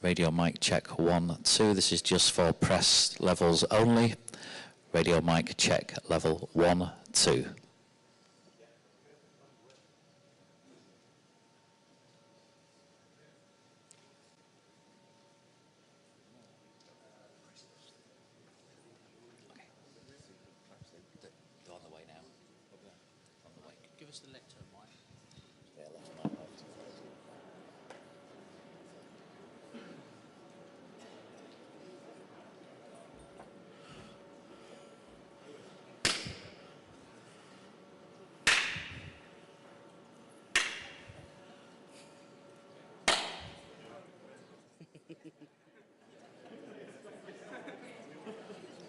Radio mic check 1, 2. This is just for press levels only. Radio mic check level 1, 2.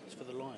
It's for the live.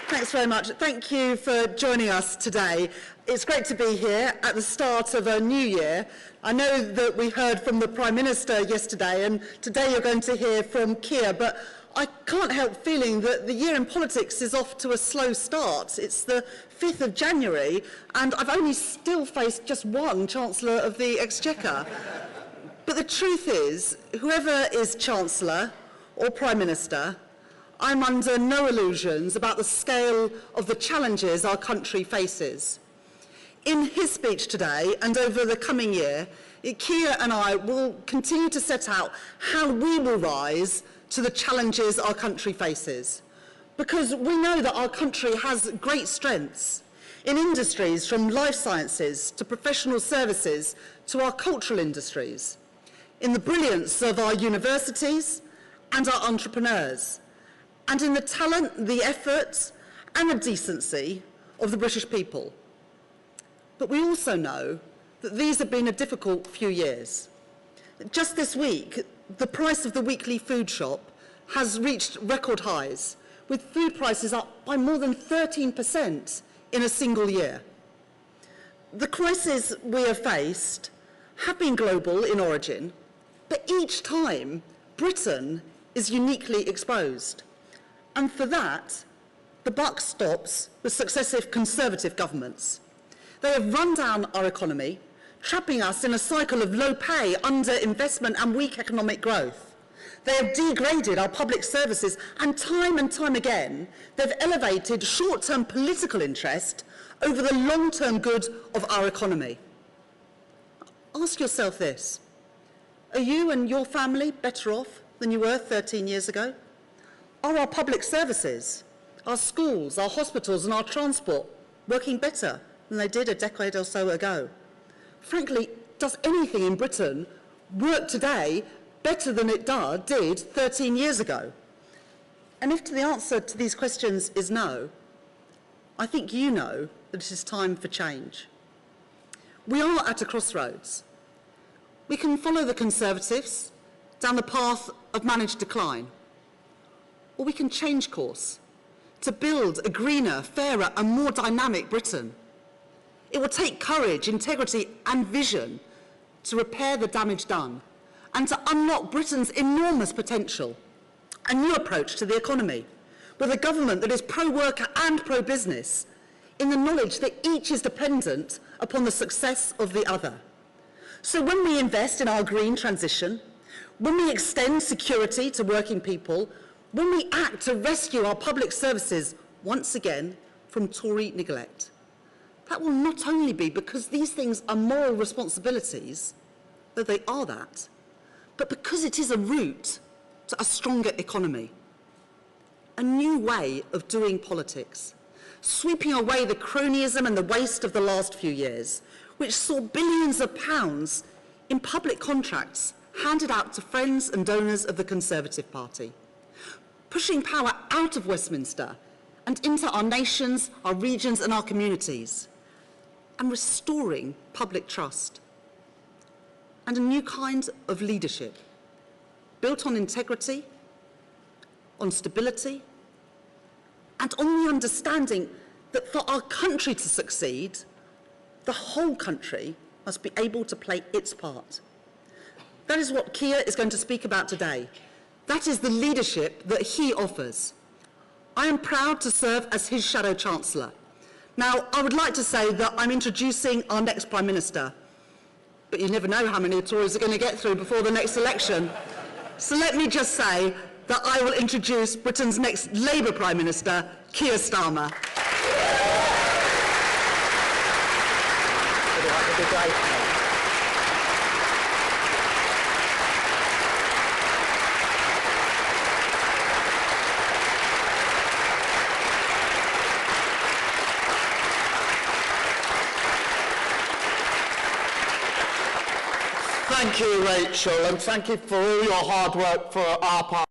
Thanks very much. Thank you for joining us today. It's great to be here at the start of a new year. I know that we heard from the Prime Minister yesterday, and today you're going to hear from Keir, but I can't help feeling that the year in politics is off to a slow start. It's the 5th of January, and I've only still faced just one Chancellor of the Exchequer. But the truth is, whoever is Chancellor or Prime Minister, I'm under no illusions about the scale of the challenges our country faces. In his speech today and over the coming year, Keir and I will continue to set out how we will rise to the challenges our country faces. Because we know that our country has great strengths in industries from life sciences to professional services to our cultural industries, in the brilliance of our universities and our entrepreneurs, and in the talent, the effort and the decency of the British people. But we also know that these have been a difficult few years. Just this week, the price of the weekly food shop has reached record highs, with food prices up by more than 13% in a single year. The crisis we have faced have been global in origin, but each time Britain is uniquely exposed. And for that, the buck stops with successive Conservative governments. They have run down our economy, trapping us in a cycle of low pay, underinvestment and weak economic growth. They have degraded our public services, and time again, they've elevated short-term political interest over the long-term good of our economy. Ask yourself this: are you and your family better off than you were 13 years ago? Are our public services, our schools, our hospitals and our transport working better than they did a decade or so ago? Frankly, does anything in Britain work today better than it did 13 years ago? And if the answer to these questions is no, I think you know that it is time for change. We are at a crossroads. We can follow the Conservatives down the path of managed decline, or we can change course to build a greener, fairer and more dynamic Britain. It will take courage, integrity and vision to repair the damage done and to unlock Britain's enormous potential. A new approach to the economy, with a government that is pro-worker and pro-business, in the knowledge that each is dependent upon the success of the other. So when we invest in our green transition, when we extend security to working people, when we act to rescue our public services once again from Tory neglect, that will not only be because these things are moral responsibilities, though they are that, but because it is a route to a stronger economy. A new way of doing politics, sweeping away the cronyism and the waste of the last few years, which saw billions of pounds in public contracts handed out to friends and donors of the Conservative Party, pushing power out of Westminster and into our nations, our regions and our communities, and restoring public trust. And a new kind of leadership, built on integrity, on stability, and on the understanding that for our country to succeed, the whole country must be able to play its part. That is what Keir is going to speak about today. That is the leadership that he offers. I am proud to serve as his Shadow Chancellor. Now, I would like to say that I'm introducing our next Prime Minister, but you never know how many Tories are going to get through before the next election. So let me just say that I will introduce Britain's next Labour Prime Minister, Keir Starmer. Thank you, Rachel, and thank you for all your hard work for our party,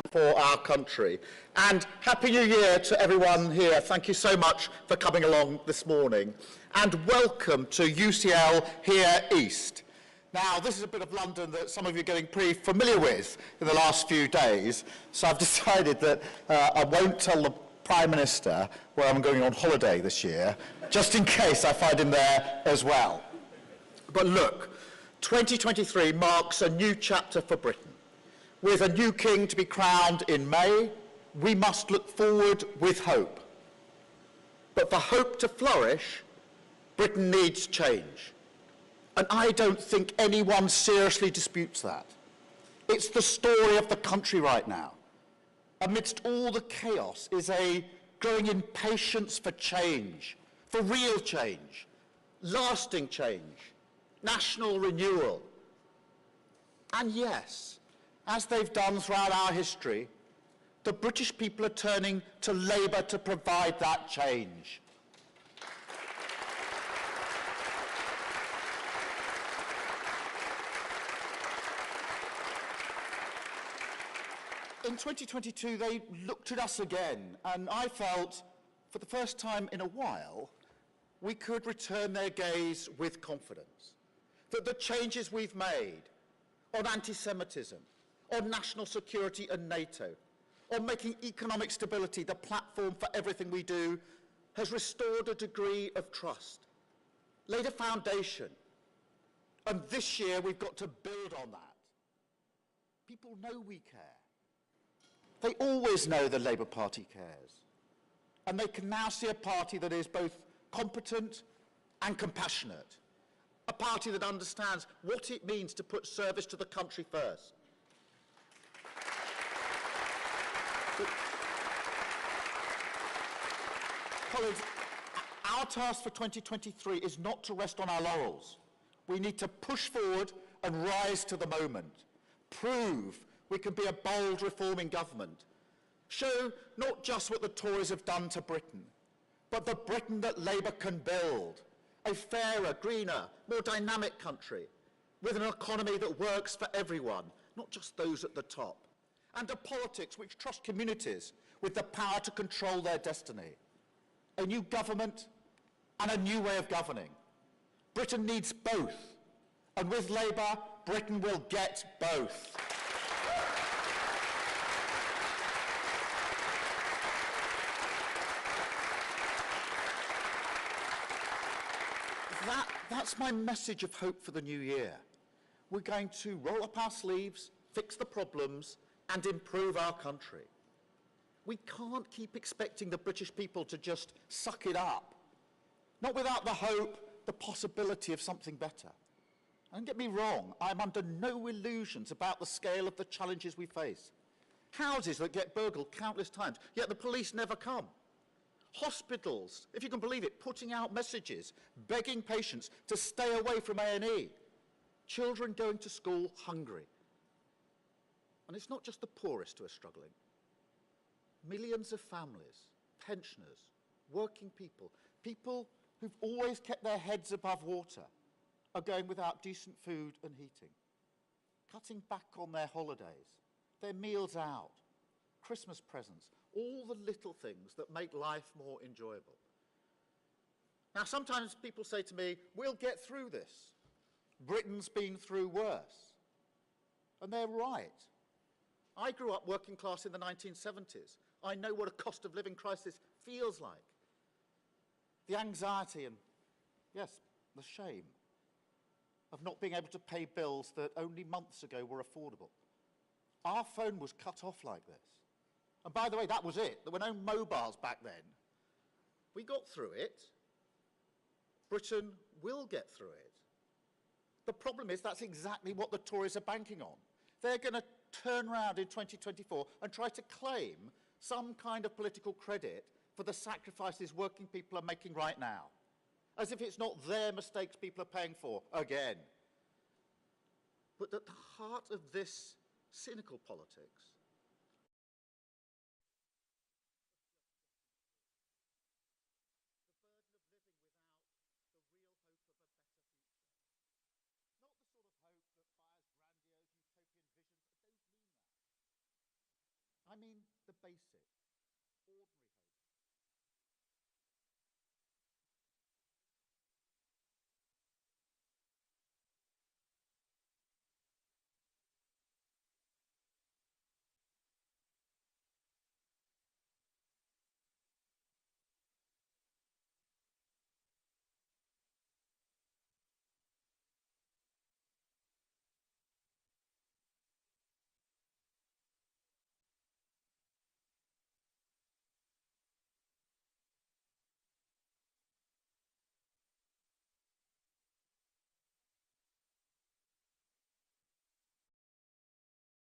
for our country. And Happy New Year to everyone here. Thank you so much for coming along this morning. And welcome to UCL here East. Now, this is a bit of London that some of you are getting pretty familiar with in the last few days, so I've decided that I won't tell the Prime Minister where I'm going on holiday this year, just in case I find him there as well. But look, 2023 marks a new chapter for Britain. With a new king to be crowned in May, we must look forward with hope. But for hope to flourish, Britain needs change. And I don't think anyone seriously disputes that. It's the story of the country right now. Amidst all the chaos is a growing impatience for change, for real change, lasting change, national renewal. And yes, as they've done throughout our history, the British people are turning to Labour to provide that change. In 2022, they looked at us again, and I felt, for the first time in a while, we could return their gaze with confidence. That the changes we've made on anti-Semitism, on national security and NATO, on making economic stability the platform for everything we do, has restored a degree of trust, laid a foundation, And this year we've got to build on that. People know we care. They always know the Labour Party cares. And they can now see a party that is both competent and compassionate. A party that understands what it means to put service to the country first. Colleagues, our task for 2023 is not to rest on our laurels. We need to push forward and rise to the moment. Prove we can be a bold reforming government. Show not just what the Tories have done to Britain, but the Britain that Labour can build. A fairer, greener, more dynamic country with an economy that works for everyone, not just those at the top. And a politics which trusts communities with the power to control their destiny. A new government and a new way of governing. Britain needs both. And with Labour, Britain will get both. That's my message of hope for the new year. We're going to roll up our sleeves, fix the problems, and improve our country. We can't keep expecting the British people to just suck it up. Not without the hope, the possibility of something better. Don't get me wrong, I'm under no illusions about the scale of the challenges we face. Houses that get burgled countless times, yet the police never come. Hospitals, if you can believe it, putting out messages, begging patients to stay away from A&E. Children going to school hungry. And it's not just the poorest who are struggling. Millions of families, pensioners, working people, people who've always kept their heads above water, are going without decent food and heating, cutting back on their holidays, their meals out, Christmas presents, all the little things that make life more enjoyable. Now, sometimes people say to me, we'll get through this. Britain's been through worse. And they're right. I grew up working class in the 1970s. I know what a cost of living crisis feels like. The anxiety and, yes, the shame of not being able to pay bills that only months ago were affordable. Our phone was cut off like this. And by the way, that was it. There were no mobiles back then. We got through it. Britain will get through it. The problem is that's exactly what the Tories are banking on. They're going to turn around in 2024 and try to claim some kind of political credit for the sacrifices working people are making right now, as if it's not their mistakes people are paying for again. But at the heart of this cynical politics I mean the basic, ordinary hope.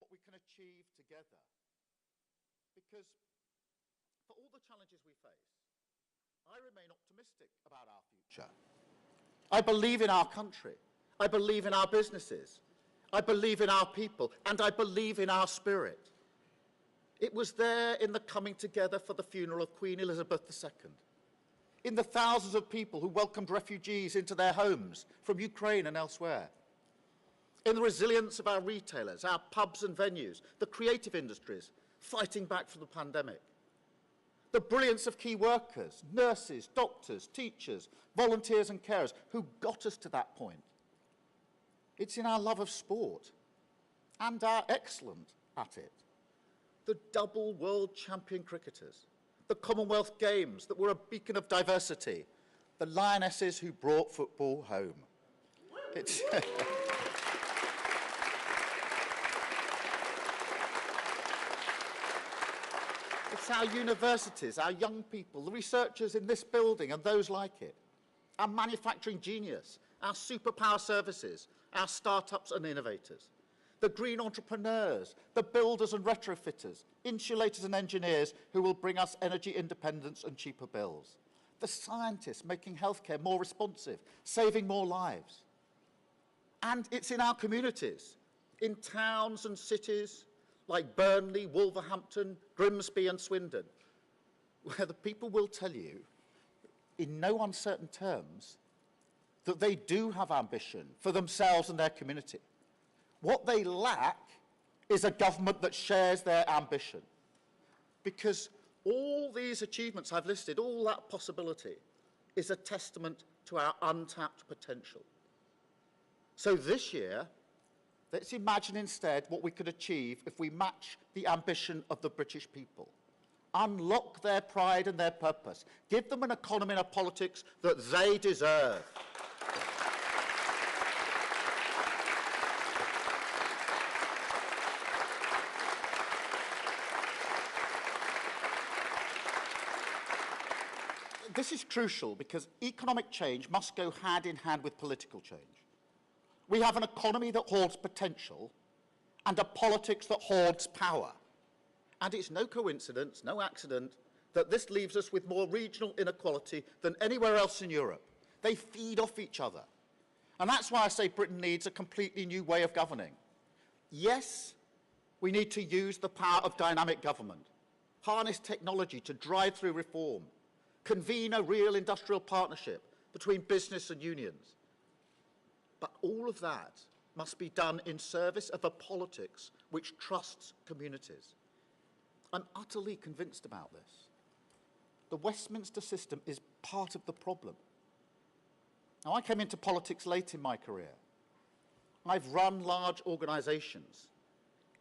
What we can achieve together. Because for all the challenges we face, I remain optimistic about our future. I believe in our country. I believe in our businesses. I believe in our people. And I believe in our spirit. It was there in the coming together for the funeral of Queen Elizabeth II. In the thousands of people who welcomed refugees into their homes from Ukraine and elsewhere. In the resilience of our retailers, our pubs and venues, the creative industries fighting back from the pandemic. The brilliance of key workers, nurses, doctors, teachers, volunteers and carers who got us to that point. It's in our love of sport and our excellence at it. The double world champion cricketers, the Commonwealth Games that were a beacon of diversity, the lionesses who brought football home. It's It's our universities, our young people, the researchers in this building and those like it, our manufacturing genius, our superpower services, our startups and innovators, the green entrepreneurs, the builders and retrofitters, insulators and engineers who will bring us energy independence and cheaper bills, the scientists making healthcare more responsive, saving more lives. And it's in our communities, in towns and cities like Burnley, Wolverhampton, Grimsby and Swindon, where the people will tell you, in no uncertain terms, that they do have ambition for themselves and their community. What they lack is a government that shares their ambition. Because all these achievements I've listed, all that possibility, is a testament to our untapped potential. So this year, let's imagine instead what we could achieve if we match the ambition of the British people. Unlock their pride and their purpose. Give them an economy and a politics that they deserve. This is crucial because economic change must go hand in hand with political change. We have an economy that hoards potential and a politics that hoards power. And it's no coincidence, no accident, that this leaves us with more regional inequality than anywhere else in Europe. They feed off each other. And that's why I say Britain needs a completely new way of governing. Yes, we need to use the power of dynamic government, harness technology to drive through reform, convene a real industrial partnership between business and unions. But all of that must be done in service of a politics which trusts communities. I'm utterly convinced about this. The Westminster system is part of the problem. Now, I came into politics late in my career. I've run large organisations,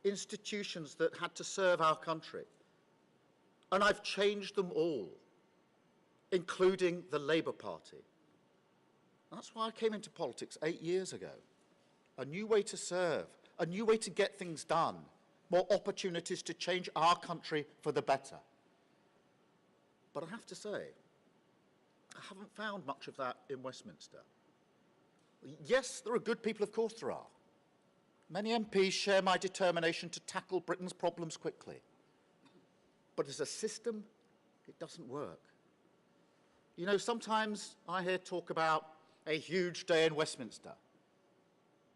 institutions that had to serve our country, and I've changed them all, including the Labour Party. That's why I came into politics 8 years ago. A new way to serve, a new way to get things done, more opportunities to change our country for the better. But I have to say, I haven't found much of that in Westminster. Yes, there are good people, of course there are. Many MPs share my determination to tackle Britain's problems quickly. But as a system, it doesn't work. You know, sometimes I hear talk about a huge day in Westminster.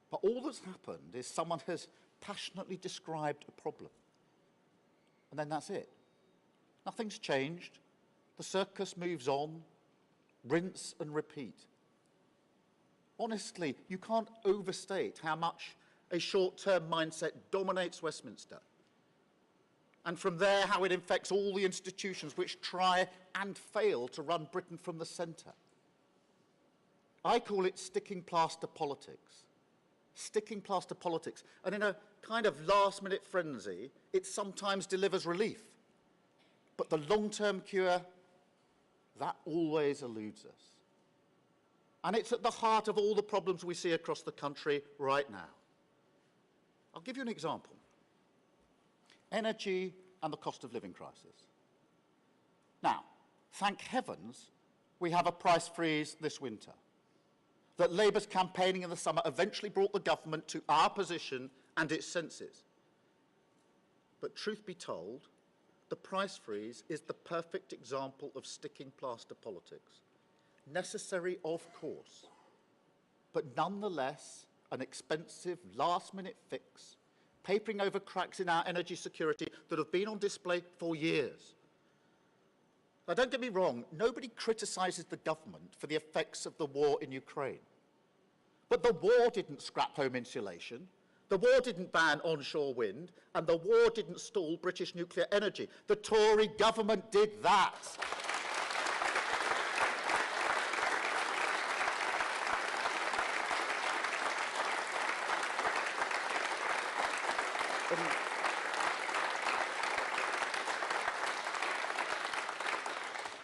But all that's happened is someone has passionately described a problem. And then that's it. Nothing's changed. The circus moves on. Rinse and repeat. Honestly, you can't overstate how much a short-term mindset dominates Westminster. And from there, how it infects all the institutions which try and fail to run Britain from the centre. I call it sticking plaster politics. Sticking plaster politics. And in a kind of last-minute frenzy, it sometimes delivers relief. But the long-term cure, that always eludes us. And it's at the heart of all the problems we see across the country right now. I'll give you an example. Energy and the cost of living crisis. Now, thank heavens we have a price freeze this winter. That Labour's campaigning in the summer eventually brought the government to our position and its senses. But truth be told, the price freeze is the perfect example of sticking plaster politics. Necessary, of course, but nonetheless an expensive last-minute fix, papering over cracks in our energy security that have been on display for years. Now, don't get me wrong, nobody criticises the government for the effects of the war in Ukraine. But the war didn't scrap home insulation, the war didn't ban onshore wind, and the war didn't stall British nuclear energy. The Tory government did that.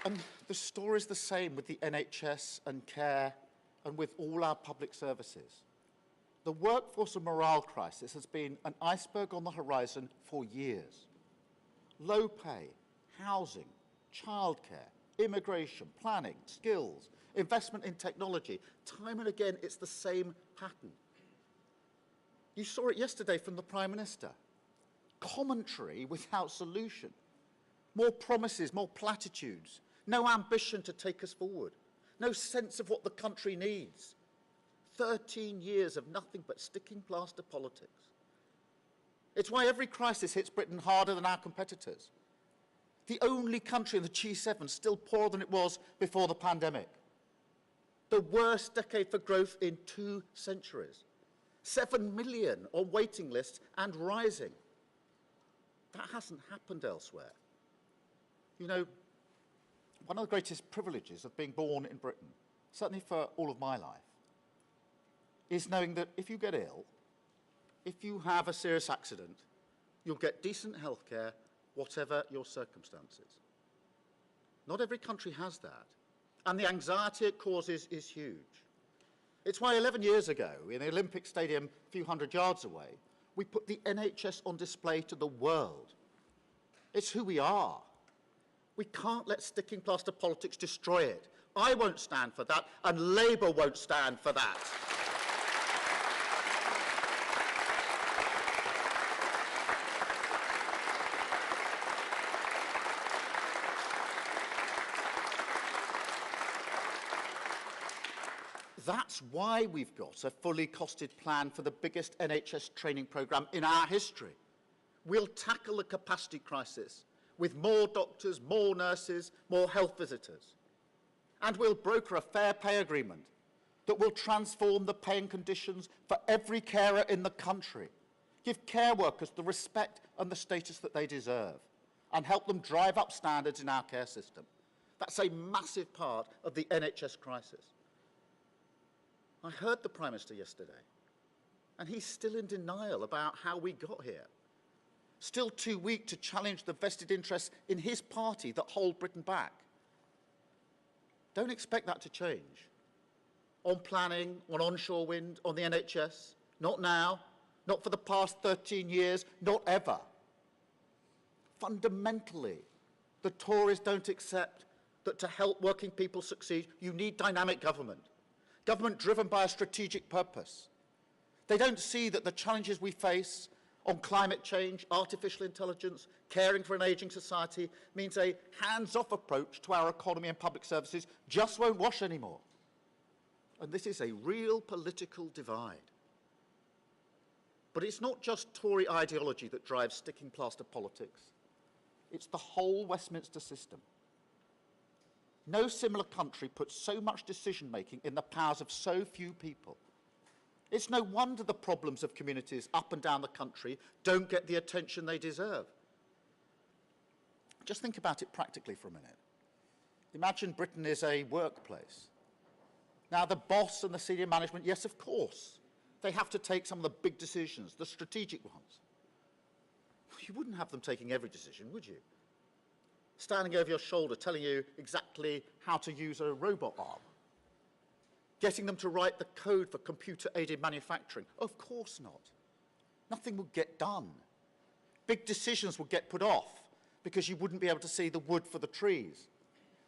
And the story is the same with the NHS and care and with all our public services. The workforce and morale crisis has been an iceberg on the horizon for years. Low pay, housing, childcare, immigration, planning, skills, investment in technology. Time and again, it's the same pattern. You saw it yesterday from the Prime Minister. Commentary without solution. More promises, more platitudes. No ambition to take us forward. No sense of what the country needs. 13 years of nothing but sticking plaster politics. It's why every crisis hits Britain harder than our competitors. The only country in the G7 still poorer than it was before the pandemic. The worst decade for growth in 2 centuries. 7 million on waiting lists and rising. That hasn't happened elsewhere. You know, one of the greatest privileges of being born in Britain, certainly for all of my life, is knowing that if you get ill, if you have a serious accident, you'll get decent health care, whatever your circumstances. Not every country has that, and the anxiety it causes is huge. It's why 11 years ago, in the Olympic Stadium a few hundred yards away, we put the NHS on display to the world. It's who we are. We can't let sticking plaster politics destroy it. I won't stand for that, and Labour won't stand for that. That's why we've got a fully costed plan for the biggest NHS training programme in our history. We'll tackle the capacity crisis with more doctors, more nurses, more health visitors. And we'll broker a fair pay agreement that will transform the pay and conditions for every carer in the country, give care workers the respect and the status that they deserve, and help them drive up standards in our care system. That's a massive part of the NHS crisis. I heard the Prime Minister yesterday, and he's still in denial about how we got here. Still too weak to challenge the vested interests in his party that hold Britain back. Don't expect that to change. On planning, on onshore wind, on the NHS, not now, not for the past 13 years, not ever. Fundamentally, the Tories don't accept that to help working people succeed, you need dynamic government. Government driven by a strategic purpose. They don't see that the challenges we face on climate change, artificial intelligence, caring for an ageing society means a hands-off approach to our economy and public services just won't wash anymore. And this is a real political divide. But it's not just Tory ideology that drives sticking plaster politics. It's the whole Westminster system. No similar country puts so much decision-making in the powers of so few people. It's no wonder the problems of communities up and down the country don't get the attention they deserve. Just think about it practically for a minute. Imagine Britain is a workplace. Now, the boss and the senior management, yes, of course, they have to take some of the big decisions, the strategic ones. You wouldn't have them taking every decision, would you? Standing over your shoulder, telling you exactly how to use a robot arm. Getting them to write the code for computer-aided manufacturing. Of course not. Nothing would get done. Big decisions would get put off because you wouldn't be able to see the wood for the trees.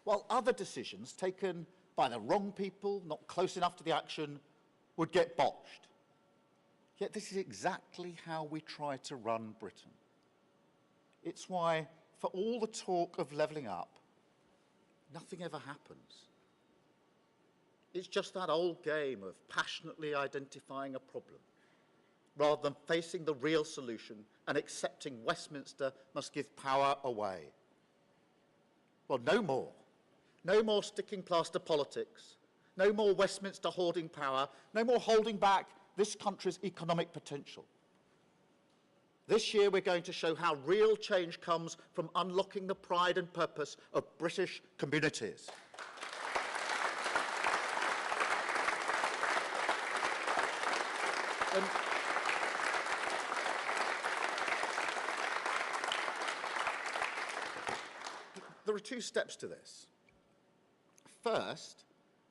While other decisions taken by the wrong people, not close enough to the action, would get botched. Yet this is exactly how we try to run Britain. It's why, for all the talk of levelling up, nothing ever happens. It's just that old game of passionately identifying a problem, rather than facing the real solution and accepting Westminster must give power away. Well, no more. No more sticking plaster politics. No more Westminster hoarding power. No more holding back this country's economic potential. This year we're going to show how real change comes from unlocking the pride and purpose of British communities. And there are two steps to this. First,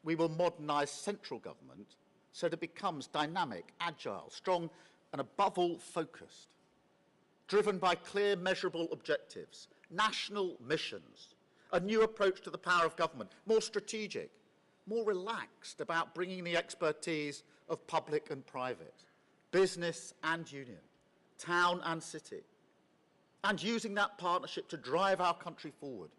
we will modernise central government so that it becomes dynamic, agile, strong and above all focused, driven by clear measurable objectives, national missions, a new approach to the power of government, more strategic, more relaxed about bringing the expertise of public and private, business and union, town and city, and using that partnership to drive our country forward.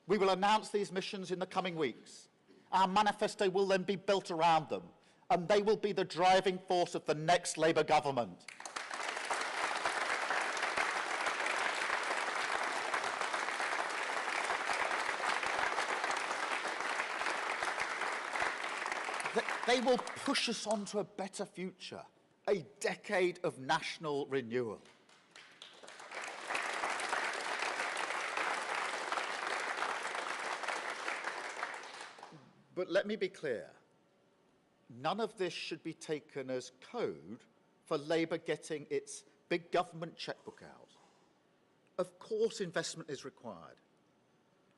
We will announce these missions in the coming weeks. Our manifesto will then be built around them, and they will be the driving force of the next Labour government. They will push us on to a better future, a decade of national renewal. But let me be clear, none of this should be taken as code for Labour getting its big government chequebook out. Of course investment is required.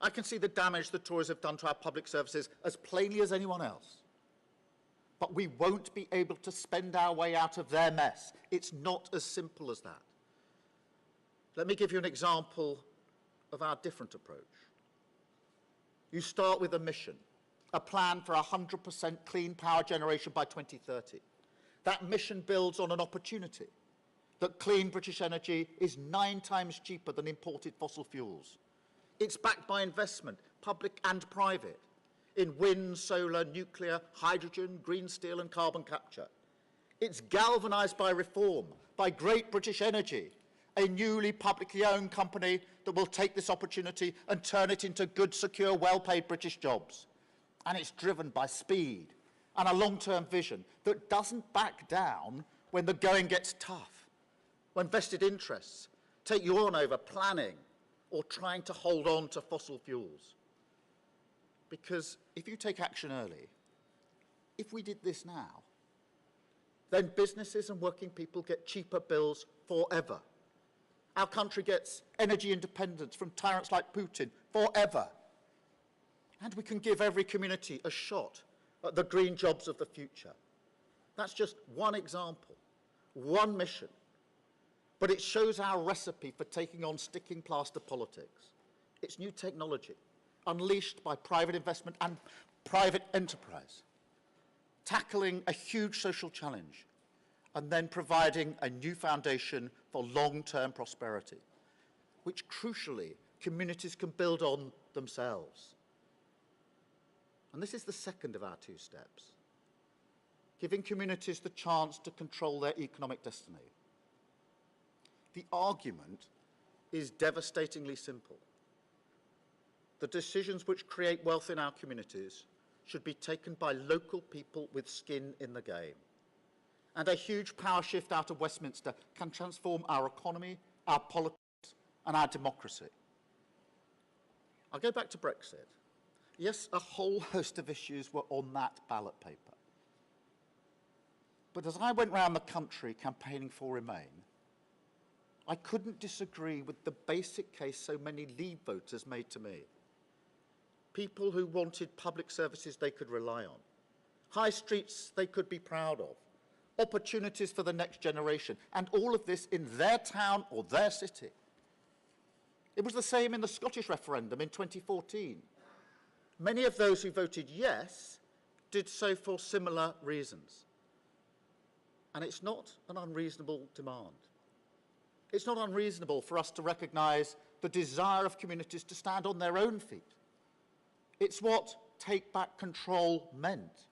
I can see the damage the Tories have done to our public services as plainly as anyone else. But we won't be able to spend our way out of their mess. It's not as simple as that. Let me give you an example of our different approach. You start with a mission, a plan for 100% clean power generation by 2030. That mission builds on an opportunity that clean British energy is 9 times cheaper than imported fossil fuels. It's backed by investment, public and private, in wind, solar, nuclear, hydrogen, green steel and carbon capture. It's galvanised by reform, by Great British Energy, a newly publicly owned company that will take this opportunity and turn it into good, secure, well-paid British jobs. And it's driven by speed and a long-term vision that doesn't back down when the going gets tough, when vested interests take you on over planning or trying to hold on to fossil fuels. Because if you take action early, if we did this now, then businesses and working people get cheaper bills forever. Our country gets energy independence from tyrants like Putin forever. And we can give every community a shot at the green jobs of the future. That's just one example, one mission. But it shows our recipe for taking on sticking plaster politics. It's new technology, unleashed by private investment and private enterprise, tackling a huge social challenge, and then providing a new foundation for long-term prosperity, which crucially communities can build on themselves. And this is the second of our 2 steps, giving communities the chance to control their economic destiny. The argument is devastatingly simple. The decisions which create wealth in our communities should be taken by local people with skin in the game. And a huge power shift out of Westminster can transform our economy, our politics, and our democracy. I'll go back to Brexit. Yes, a whole host of issues were on that ballot paper. But as I went round the country campaigning for Remain, I couldn't disagree with the basic case so many Leave voters made to me. People who wanted public services they could rely on, high streets they could be proud of, opportunities for the next generation, and all of this in their town or their city. It was the same in the Scottish referendum in 2014. Many of those who voted yes did so for similar reasons. And it's not an unreasonable demand. It's not unreasonable for us to recognise the desire of communities to stand on their own feet. It's what take back control meant.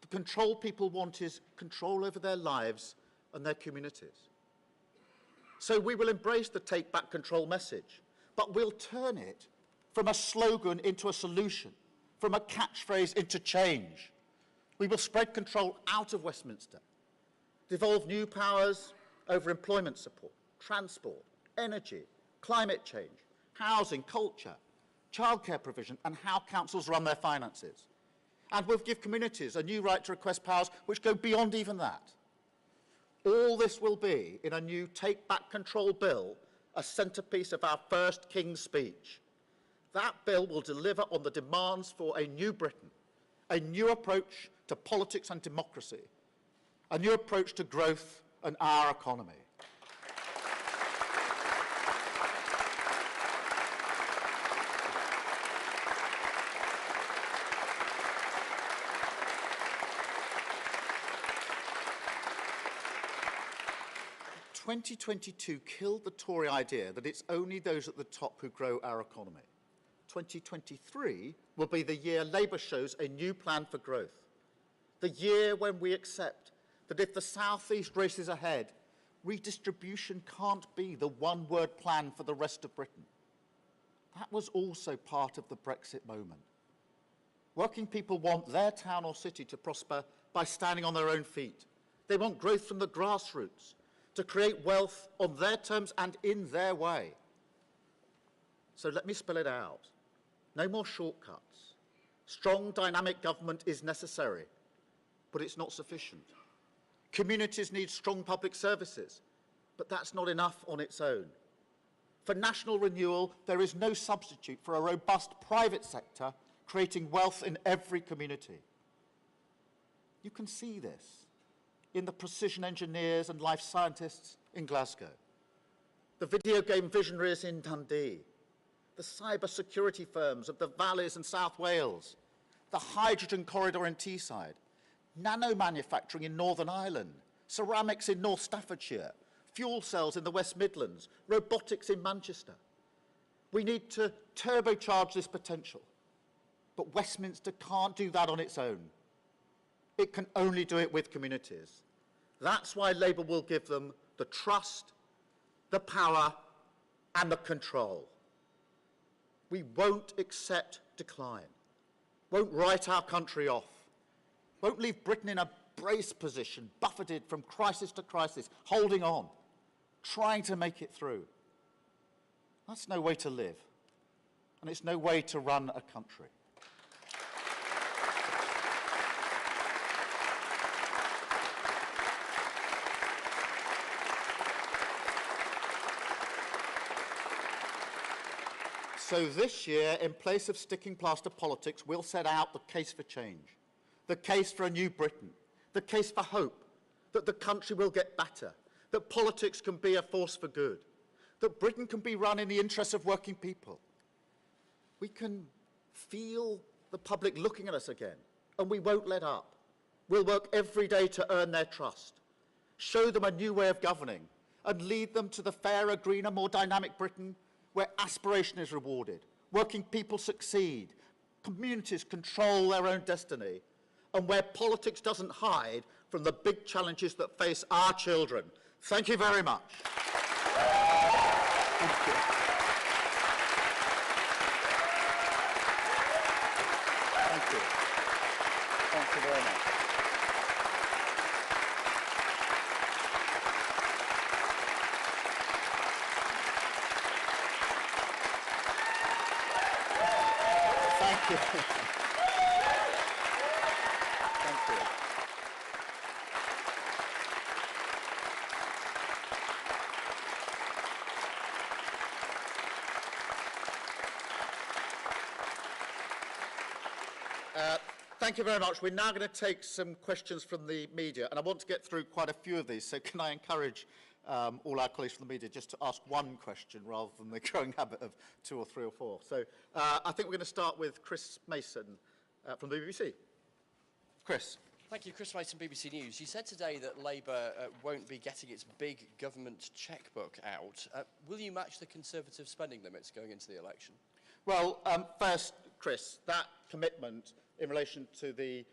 The control people want is control over their lives and their communities. So we will embrace the take back control message, but we'll turn it from a slogan into a solution, from a catchphrase into change. We will spread control out of Westminster, devolve new powers over employment support, transport, energy, climate change, housing, culture, childcare provision, and how councils run their finances. And we'll give communities a new right to request powers which go beyond even that. All this will be in a new Take Back Control bill, a centrepiece of our first King's Speech. That bill will deliver on the demands for a new Britain, a new approach to politics and democracy, a new approach to growth and our economy. In 2022 killed the Tory idea that it's only those at the top who grow our economy. 2023 will be the year Labour shows a new plan for growth. The year when we accept that if the South East races ahead, redistribution can't be the one-word plan for the rest of Britain. That was also part of the Brexit moment. Working people want their town or city to prosper by standing on their own feet. They want growth from the grassroots, to create wealth on their terms and in their way. So let me spell it out. No more shortcuts. Strong, dynamic government is necessary, but it's not sufficient. Communities need strong public services, but that's not enough on its own. For national renewal, there is no substitute for a robust private sector creating wealth in every community. You can see this in the precision engineers and life scientists in Glasgow, the video game visionaries in Dundee, the cyber security firms of the valleys in South Wales, the hydrogen corridor in Teesside, nano manufacturing in Northern Ireland, ceramics in North Staffordshire, fuel cells in the West Midlands, robotics in Manchester. We need to turbocharge this potential, but Westminster can't do that on its own. It can only do it with communities. That's why Labour will give them the trust, the power, and the control. We won't accept decline, won't write our country off, won't leave Britain in a brace position, buffeted from crisis to crisis, holding on, trying to make it through. That's no way to live, and it's no way to run a country. So this year, in place of sticking plaster politics, we'll set out the case for change, the case for a new Britain, the case for hope, that the country will get better, that politics can be a force for good, that Britain can be run in the interests of working people. We can feel the public looking at us again, and we won't let up. We'll work every day to earn their trust, show them a new way of governing, and lead them to the fairer, greener, more dynamic Britain where aspiration is rewarded, working people succeed, communities control their own destiny, and where politics doesn't hide from the big challenges that face our children. Thank you very much. Thank you. Thank you. Thank you very much. Thank you. Thank you. Thank you very much. We're now going to take some questions from the media, and I want to get through quite a few of these, so can I encourage all our colleagues from the media just to ask one question rather than the growing habit of 2 or 3 or 4. So I think we're going to start with Chris Mason from the BBC. Chris. Thank you, Chris Mason, BBC News. You said today that Labour won't be getting its big government chequebook out. Will you match the Conservative spending limits going into the election? Well, first, Chris, that commitment in relation to the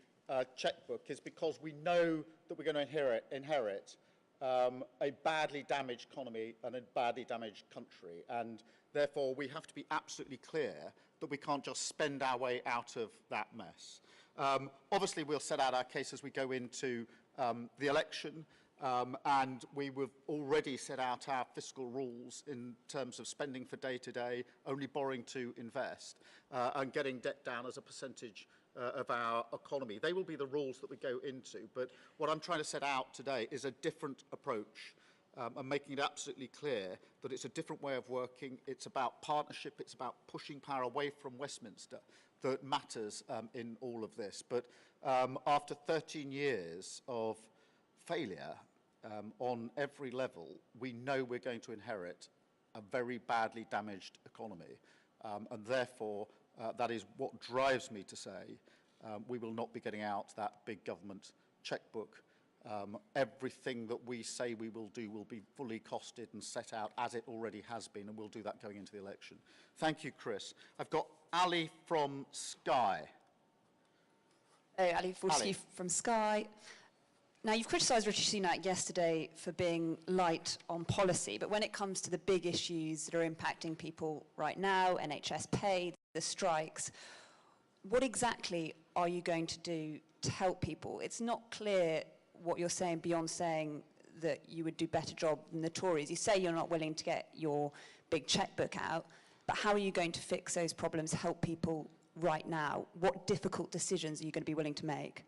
chequebook is because we know that we're going to inherit a badly damaged economy and a badly damaged country, and therefore we have to be absolutely clear that we can't just spend our way out of that mess. Obviously, we'll set out our case as we go into the election, and we have already set out our fiscal rules in terms of spending for day-to-day, only borrowing to invest, and getting debt down as a percentage of our economy. They will be the rules that we go into, but what I'm trying to set out today is a different approach and making it absolutely clear that it's a different way of working, it's about partnership, it's about pushing power away from Westminster that matters in all of this. But after 13 years of failure on every level, we know we're going to inherit a very badly damaged economy. And therefore, that is what drives me to say we will not be getting out that big government chequebook. Everything that we say we will do will be fully costed and set out as it already has been, and we'll do that going into the election. Thank you, Chris. I've got Ali from Sky. Hello, Ali Fortescue from Sky. Now, you've criticised Rishi Sunak yesterday for being light on policy, but when it comes to the big issues that are impacting people right now, NHS pay, the strikes, what exactly are you going to do to help people? It's not clear what you're saying beyond saying that you would do a better job than the Tories. You say you're not willing to get your big chequebook out, but how are you going to fix those problems, help people right now? What difficult decisions are you going to be willing to make?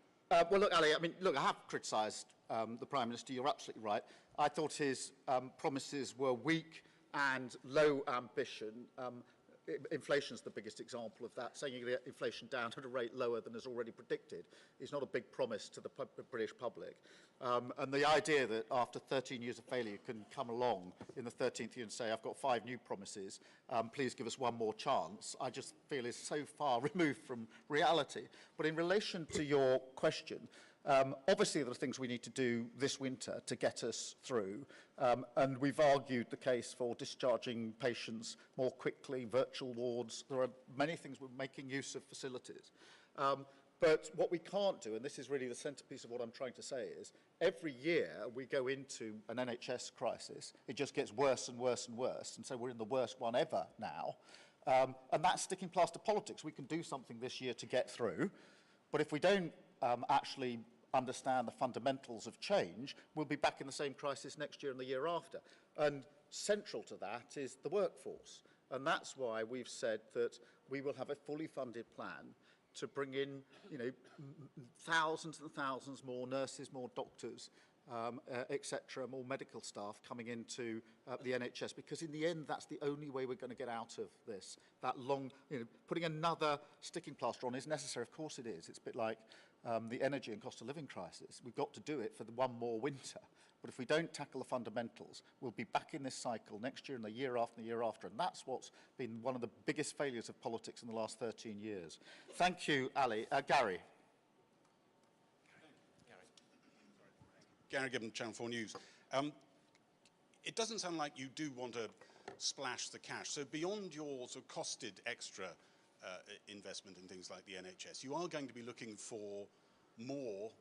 Well, look, Ali, I have criticised the Prime Minister. You're absolutely right. I thought his promises were weak and low ambition. Inflation's the biggest example of that. Saying you get inflation down at a rate lower than is already predicted is not a big promise to the British public. And the idea that after 13 years of failure you can come along in the 13th year and say, I've got 5 new promises, please give us one more chance, I just feel is so far removed from reality. But in relation to your question, obviously there are things we need to do this winter to get us through, and we've argued the case for discharging patients more quickly, virtual wards. There are many things we're making use of facilities. But what we can't do, and this is really the centrepiece of what I'm trying to say, is every year we go into an NHS crisis, it just gets worse and worse and worse, and so we're in the worst one ever now. And that's sticking plaster politics. We can do something this year to get through, but if we don't actually understand the fundamentals of change, we'll be back in the same crisis next year and the year after. And central to that is the workforce. And that's why we've said that we will have a fully funded plan to bring in, thousands and thousands more nurses, more doctors, etc., more medical staff coming into the NHS, because in the end, that's the only way we're going to get out of this. That long, putting another sticking plaster on is necessary. Of course it is. It's a bit like the energy and cost of living crisis. We've got to do it for the one more winter. But if we don't tackle the fundamentals, we'll be back in this cycle next year and the year after and the year after. And that's what's been one of the biggest failures of politics in the last 13 years. Thank you, Ali. Gary. Gary Gibbon, Channel 4 News. It doesn't sound like you do want to splash the cash. So beyond your sort of costed extra investment in things like the NHS, you are going to be looking for more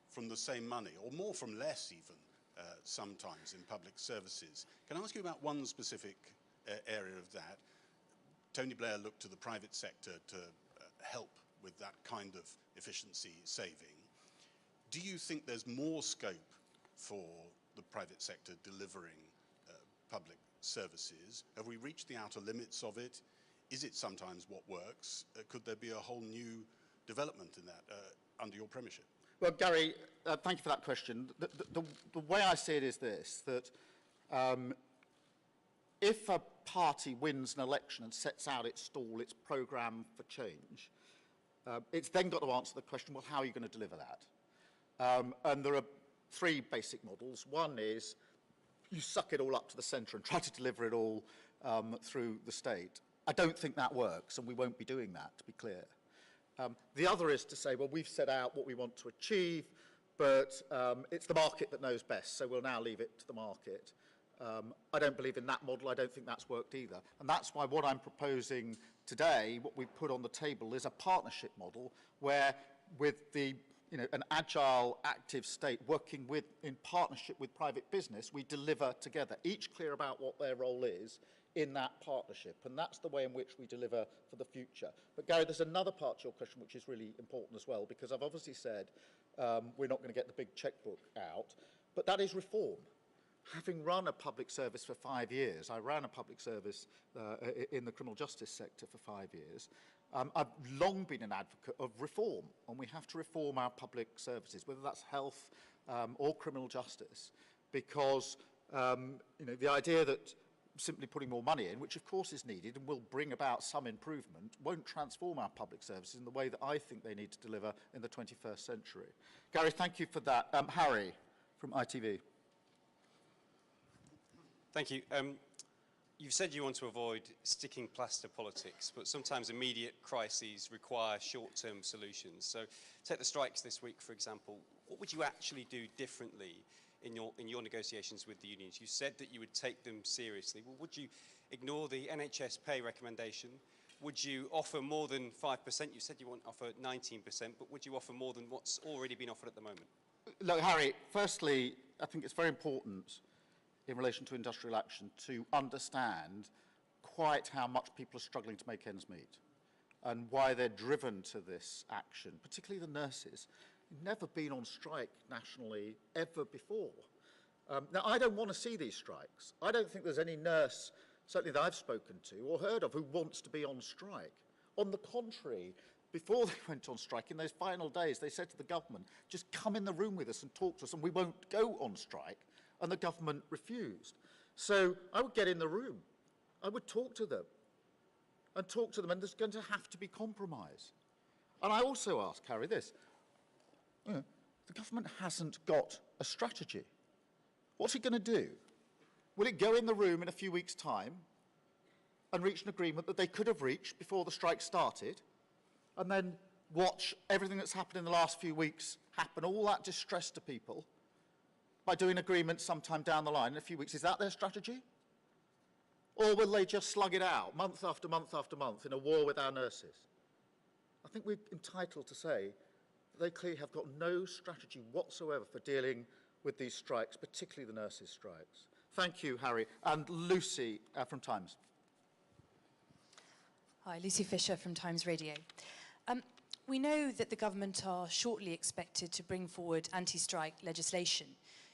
from the same money, or more from less even, sometimes in public services. Can I ask you about one specific area of that? Tony Blair looked to the private sector to help with that kind of efficiency saving. Do you think there's more scope for the private sector delivering public services? Have we reached the outer limits of it? Is it sometimes what works? Could there be a whole new development in that under your premiership? Well, Gary, thank you for that question. The way I see it is this, that if a party wins an election and sets out its stall, its programme for change, it's then got to answer the question, well, how are you going to deliver that? And there are 3 basic models. One is you suck it all up to the centre and try to deliver it all through the state. I don't think that works, and we won't be doing that, to be clear. The other is to say, well, we've set out what we want to achieve, but it's the market that knows best, so we'll now leave it to the market. I don't believe in that model. I don't think that's worked either. And that's why what I'm proposing today, what we've put on the table, is a partnership model where with the an agile, active state working in partnership with private business, we deliver together, each clear about what their role is in that partnership. And that's the way in which we deliver for the future. But Gary, there's another part to your question which is really important as well, because I've obviously said we're not going to get the big chequebook out, but that is reform. Having run a public service for 5 years, I ran a public service in the criminal justice sector for 5 years, I've long been an advocate of reform, and we have to reform our public services, whether that's health or criminal justice, because The idea that simply putting more money in, which of course is needed and will bring about some improvement, won't transform our public services in the way that I think they need to deliver in the 21st century. Gary, thank you for that. Harry from ITV. Thank you. You've said you want to avoid sticking plaster politics, but sometimes immediate crises require short-term solutions. So take the strikes this week, for example. What would you actually do differently in your negotiations with the unions? You said that you would take them seriously. Well, would you ignore the NHS pay recommendation? Would you offer more than 5%? You said you won't offer 19%, but would you offer more than what's already been offered at the moment? Look, Harry, firstly, I think it's very important in relation to industrial action to understand quite how much people are struggling to make ends meet and why they're driven to this action, particularly the nurses. Never been on strike nationally ever before. Now, I don't want to see these strikes. I don't think there's any nurse, certainly that I've spoken to or heard of, who wants to be on strike. On the contrary, before they went on strike, in those final days, they said to the government, just come in the room with us and talk to us and we won't go on strike. And the government refused. So I would get in the room. I would talk to them. And there's going to have to be compromise. And I also ask, Harry, this. The government hasn't got a strategy. What's it going to do? Will it go in the room in a few weeks' time and reach an agreement that they could have reached before the strike started, and then watch everything that's happened in the last few weeks happen, all that distress to people, by doing agreements sometime down the line in a few weeks? Is that their strategy? Or will they just slug it out month after month after month in a war with our nurses? I think we're entitled to say that they clearly have got no strategy whatsoever for dealing with these strikes, particularly the nurses' strikes. Thank you, Harry. And Lucy from Times. Hi, Lucy Fisher from Times Radio. We know that the government are shortly expected to bring forward anti-strike legislation.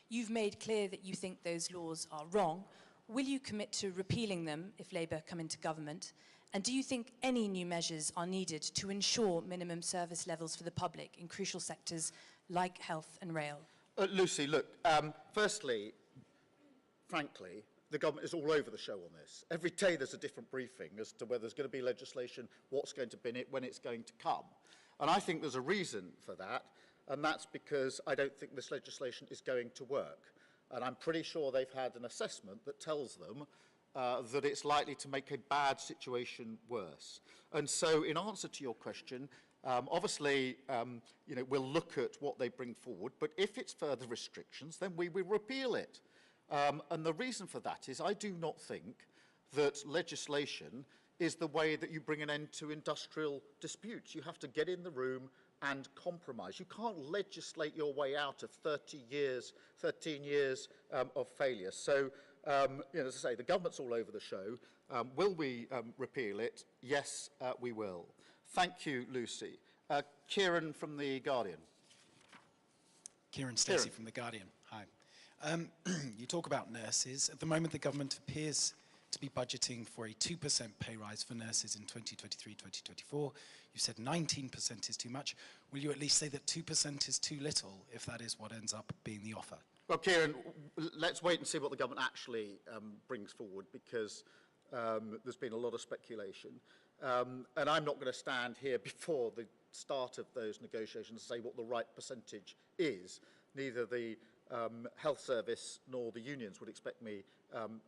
You've made clear that you think those laws are wrong. Will you commit to repealing them if Labour come into government? And do you think any new measures are needed to ensure minimum service levels for the public in crucial sectors like health and rail? Lucy, look, firstly, frankly, the government is all over the show on this. Every day there's a different briefing as to whether there's going to be legislation, what's going to be in it, when it's going to come. And I think there's a reason for that. And that's because I don't think this legislation is going to work. And I'm pretty sure they've had an assessment that tells them that it's likely to make a bad situation worse. And so in answer to your question, obviously, we'll look at what they bring forward, but if it's further restrictions, then we will repeal it. And the reason for that is I do not think that legislation is the way that you bring an end to industrial disputes. You have to get in the room and compromise. You can't legislate your way out of 13 years of failure. So, as I say, the government's all over the show. Will we repeal it? Yes, we will. Thank you, Lucy. Kieran from The Guardian. Kieran Stacey from The Guardian. Hi. You talk about nurses. At the moment, the government appears to be budgeting for a 2% pay rise for nurses in 2023-2024. You said 19% is too much. Will you at least say that 2% is too little if that is what ends up being the offer? Well, Kieran, let's wait and see what the government actually brings forward, because there's been a lot of speculation. And I'm not going to stand here before the start of those negotiations and say what the right percentage is. Neither the health service nor the unions would expect me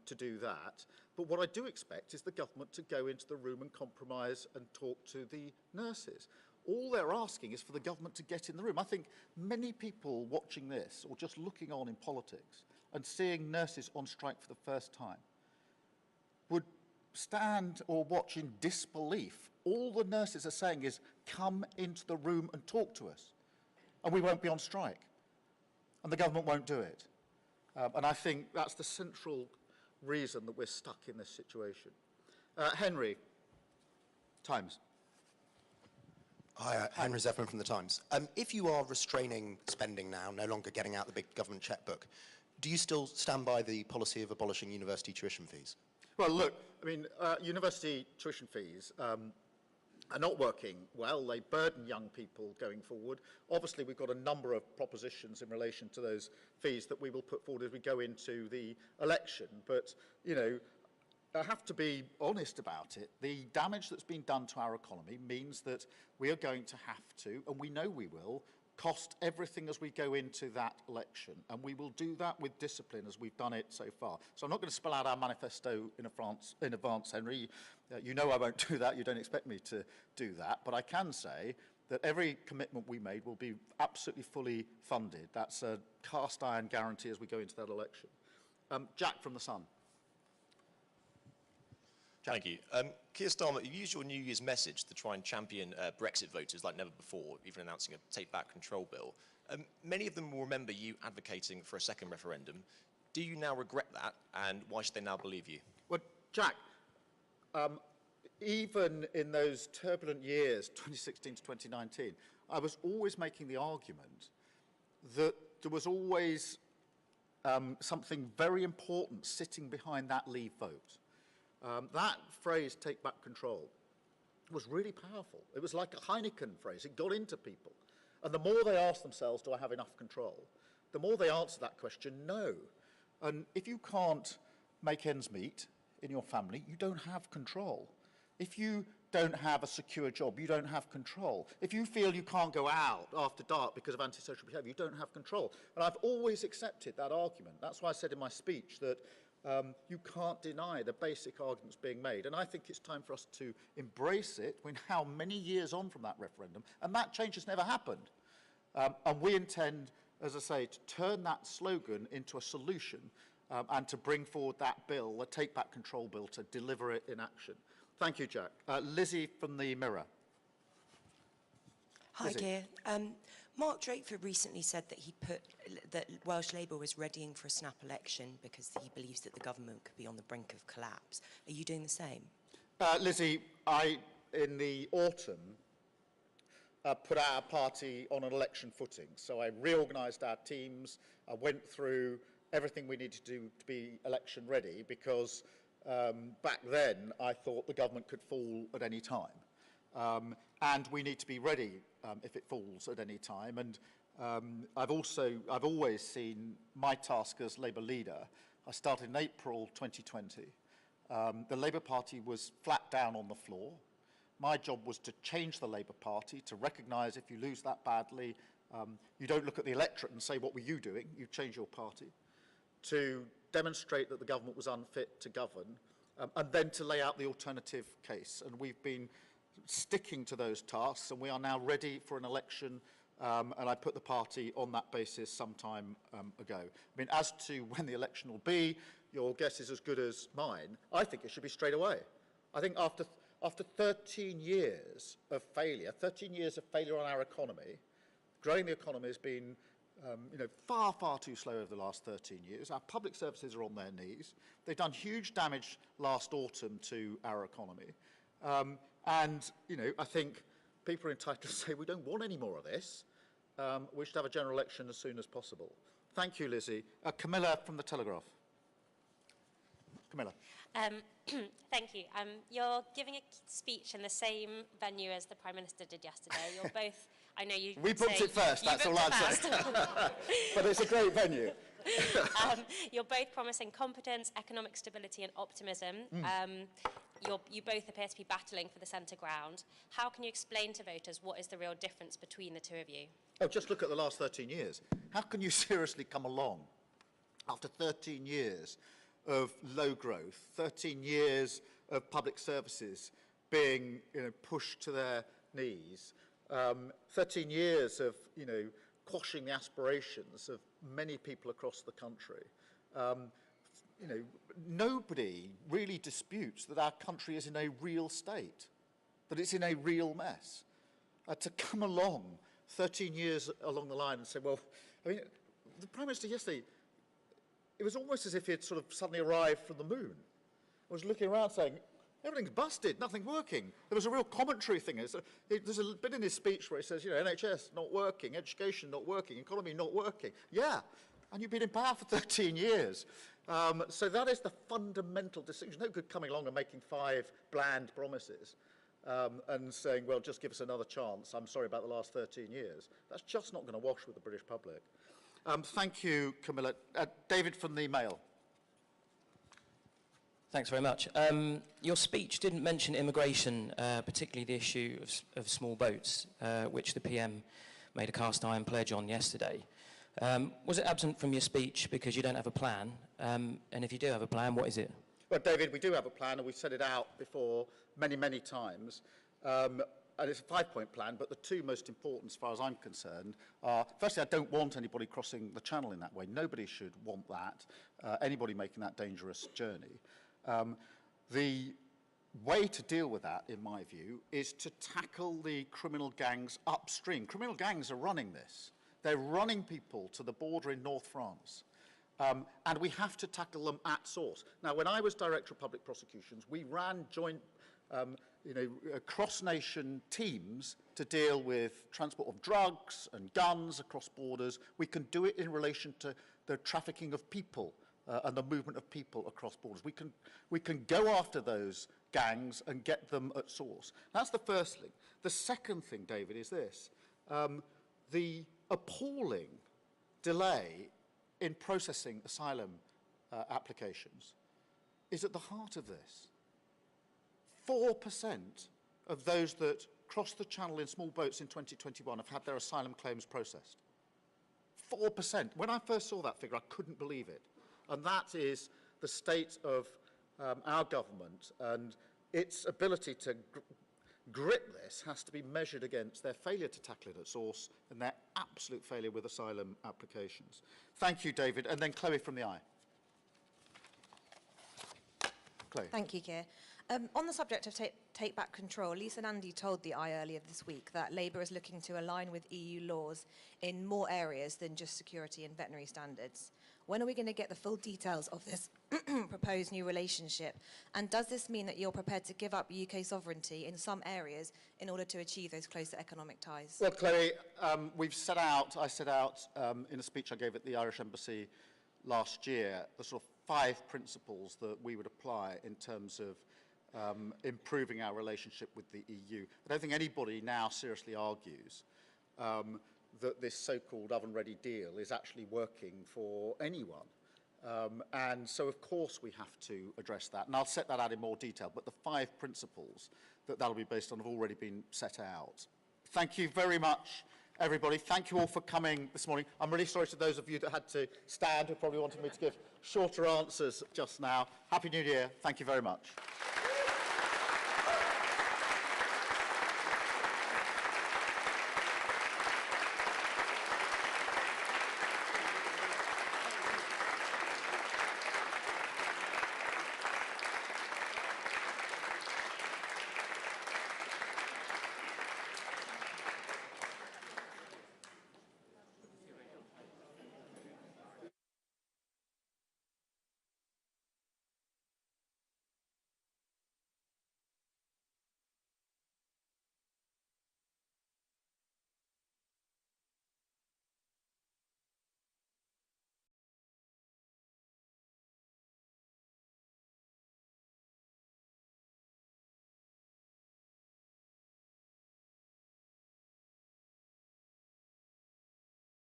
to do that. But what I do expect is the government to go into the room and compromise and talk to the nurses. All they're asking is for the government to get in the room. I think many people watching this, or just looking on in politics and seeing nurses on strike for the first time, would stand or watch in disbelief. All the nurses are saying is, come into the room and talk to us, and we won't be on strike. And the government won't do it. And I think that's the central reason that we're stuck in this situation. Henry, Times. Hi, Henry Zeffman from The Times. If you are restraining spending now, no longer getting out the big government chequebook, do you still stand by the policy of abolishing university tuition fees? Well, look, I mean, university tuition fees, are not working well. They burden young people going forward. Obviously, we've got a number of propositions in relation to those fees that we will put forward as we go into the election. But, you know, I have to be honest about it. The damage that's been done to our economy means that we are going to have to, and we know we will, cost everything as we go into that election. And we will do that with discipline as we've done it so far. So I'm not going to spell out our manifesto in advance, Henry. You know I won't do that. You don't expect me to do that. But I can say that every commitment we made will be absolutely fully funded. That's a cast iron guarantee as we go into that election. Jack from The Sun. Thank you. Keir Starmer, you used your New Year's message to try and champion Brexit voters like never before, even announcing a take-back control bill. Many of them will remember you advocating for a second referendum. Do you now regret that, and why should they now believe you? Well, Jack, even in those turbulent years, 2016 to 2019, I was always making the argument that there was always something very important sitting behind that leave vote. That phrase, take back control, was really powerful. It was like a Heineken phrase. It got into people. And the more they asked themselves, do I have enough control? The more they answer that question, no. And if you can't make ends meet in your family, you don't have control. If you don't have a secure job, you don't have control. If you feel you can't go out after dark because of antisocial behaviour, you don't have control. And I've always accepted that argument. That's why I said in my speech that you can't deny the basic arguments being made. And I think it's time for us to embrace it. We're now many years on from that referendum, and that change has never happened. And we intend, as I say, to turn that slogan into a solution and to bring forward that bill, the Take Back Control bill, to deliver it in action. Thank you, Jack. Lizzie from the Mirror. Hi, Keir. Mark Drakeford recently said that Welsh Labour was readying for a snap election because he believes that the government could be on the brink of collapse. Are you doing the same? Lizzie, in the autumn, put our party on an election footing. So I reorganised our teams. I went through everything we needed to do to be election ready because back then I thought the government could fall at any time. And we need to be ready if it falls at any time. And I've always seen my task as Labour leader. I started in April 2020. The Labour Party was flat down on the floor. My job was to change the Labour Party, to recognise if you lose that badly, you don't look at the electorate and say, what were you doing? You change your party. To demonstrate that the government was unfit to govern, and then to lay out the alternative case. And we've been sticking to those tasks, and we are now ready for an election, and I put the party on that basis some time ago. I mean, as to when the election will be, your guess is as good as mine. I think it should be straight away. I think after 13 years of failure, 13 years of failure on our economy, growing the economy has been far, far too slow over the last 13 years. Our public services are on their knees. They've done huge damage last autumn to our economy. And, I think people are entitled to say, we don't want any more of this. We should have a general election as soon as possible. Thank you, Lizzie. Camilla from The Telegraph. Camilla. Thank you. You're giving a speech in the same venue as the Prime Minister did yesterday. You're both, I know you We booked it first, that's all I'd say. But it's a great venue. You're both promising competence, economic stability and optimism. You both appear to be battling for the centre ground. How can you explain to voters what is the real difference between the two of you? Oh, just look at the last 13 years. How can you seriously come along after 13 years of low growth, 13 years of public services being pushed to their knees, 13 years of quashing the aspirations of many people across the country? Nobody really disputes that our country is in a real state, that it's in a real mess. To come along 13 years along the line and say, well, I mean, the Prime Minister yesterday, it was almost as if he had sort of suddenly arrived from the moon. I was looking around saying, everything's busted, nothing's working. There was a real commentary thing. There's a bit in his speech where he says, NHS not working, education not working, economy not working. Yeah, and you've been in power for 13 years. So that is the fundamental distinction. No good coming along and making 5 bland promises. and saying, well, just give us another chance. I'm sorry about the last 13 years. That's just not going to wash with the British public. Thank you, Camilla. David from the Mail. Thanks very much. Your speech didn't mention immigration, particularly the issue of small boats, which the PM made a cast iron pledge on yesterday. Was it absent from your speech because you don't have a plan? And if you do have a plan, what is it? Well, David, we do have a plan, and we've set it out before many, many times. And it's a 5-point plan, but the two most important, as far as I'm concerned, are, firstly, I don't want anybody crossing the channel in that way. Nobody should want that, anybody making that dangerous journey. The way to deal with that, in my view, is to tackle the criminal gangs upstream. Criminal gangs are running this. They're running people to the border in North France. And we have to tackle them at source. Now, when I was Director of Public Prosecutions, we ran joint, cross-nation teams to deal with transport of drugs and guns across borders. We can do it in relation to the trafficking of people and the movement of people across borders. We can go after those gangs and get them at source. That's the first thing. The second thing, David, is this. The appalling delay in processing asylum applications is at the heart of this. 4% of those that crossed the channel in small boats in 2021 have had their asylum claims processed. 4%. When I first saw that figure, I couldn't believe it. And that is the state of our government, and its ability to grip this has to be measured against their failure to tackle it at source and their absolute failure with asylum applications. Thank you, David. And then Chloe from the Eye. Chloe. Thank you, Keir. On the subject of take back control, Lisa Nandy told the Eye earlier this week that Labour is looking to align with EU laws in more areas than just security and veterinary standards. When are we going to get the full details of this proposed new relationship? And does this mean that you're prepared to give up UK sovereignty in some areas in order to achieve those closer economic ties? Well, Chloe, I set out in a speech I gave at the Irish Embassy last year, the sort of 5 principles that we would apply in terms of improving our relationship with the EU. I don't think anybody now seriously argues that this so-called oven-ready deal is actually working for anyone. And so, of course, we have to address that. And I'll set that out in more detail. But the 5 principles that'll be based on have already been set out. Thank you very much, everybody. Thank you all for coming this morning. I'm really sorry to those of you that had to stand who probably wanted me to give shorter answers just now. Happy New Year. Thank you very much.